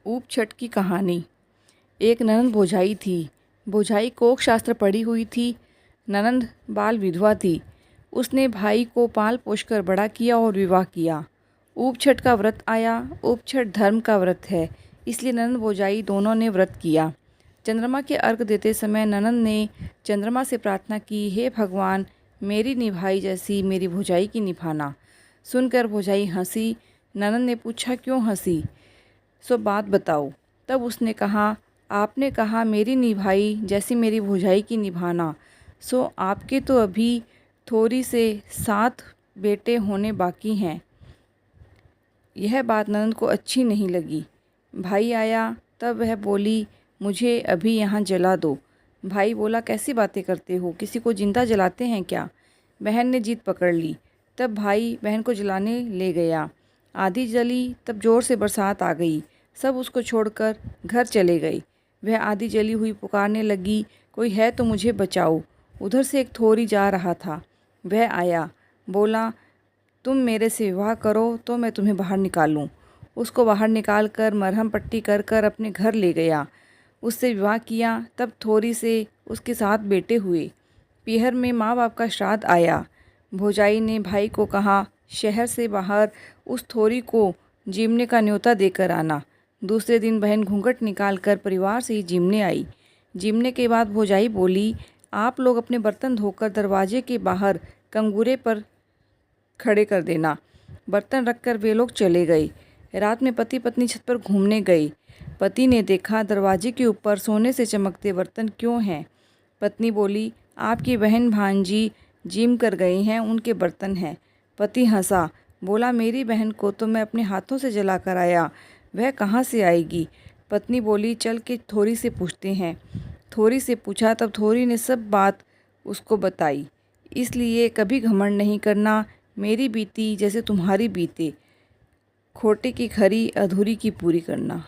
ऊप छठ की कहानी। एक ननंद भौजाई थी। भौजाई कोक शास्त्र पढ़ी हुई थी। ननंद बाल विधवा थी। उसने भाई को पाल पोषकर बड़ा किया और विवाह किया। ऊप छठ का व्रत आया। ऊप छठ धर्म का व्रत है, इसलिए ननंद भौजाई दोनों ने व्रत किया। चंद्रमा के अर्घ देते समय ननंद ने चंद्रमा से प्रार्थना की, हे भगवान, मेरी निभाई जैसी मेरी भौजाई की निभाना। सुनकर भौजाई हंसी। ननंद ने पूछा, क्यों हंसी? सो बात बताओ। तब उसने कहा, आपने कहा मेरी निभाई जैसी मेरी भौजाई की निभाना, सो आपके तो अभी थोड़ी से 7 बेटे होने बाकी हैं। यह बात ननंद को अच्छी नहीं लगी। भाई आया, तब वह बोली, मुझे अभी यहाँ जला दो। भाई बोला, कैसी बातें करते हो, किसी को जिंदा जलाते हैं क्या? बहन ने जिद पकड़ ली। तब भाई बहन को जलाने ले गया। आधी जली, तब जोर से बरसात आ गई। सब उसको छोड़कर घर चले गए। वह आधी जली हुई पुकारने लगी, कोई है तो मुझे बचाओ। उधर से एक थोरी जा रहा था। वह आया, बोला, तुम मेरे से विवाह करो तो मैं तुम्हें बाहर निकालूं। उसको बाहर निकाल कर मरहम पट्टी कर कर अपने घर ले गया। उससे विवाह किया। तब थोरी से उसके 7 बेटे हुए। पीहर में माँ बाप का श्राद्ध आया। भौजाई ने भाई को कहा, शहर से बाहर उस थोरी को जीमने का न्योता देकर आना। दूसरे दिन बहन घूंघट निकाल कर परिवार से ही जीमने आई। जीमने के बाद भौजाई बोली, आप लोग अपने बर्तन धोकर दरवाजे के बाहर कंगूरे पर खड़े कर देना। बर्तन रखकर वे लोग चले गए। रात में पति पत्नी छत पर घूमने गए। पति ने देखा दरवाजे के ऊपर सोने से चमकते बर्तन क्यों हैं? पत्नी बोली, आपकी बहन भांजी जिम कर गई हैं, उनके बर्तन हैं। पति हंसा, बोला, मेरी बहन को तो मैं अपने हाथों से जला कर आया, वह कहाँ से आएगी? पत्नी बोली, चल के थोरी से पूछते हैं। थोरी से पूछा, तब थोरी ने सब बात उसको बताई। इसलिए कभी घमंड नहीं करना, मेरी बीती जैसे तुम्हारी बीते, खोटे की खरी अधूरी की पूरी करना।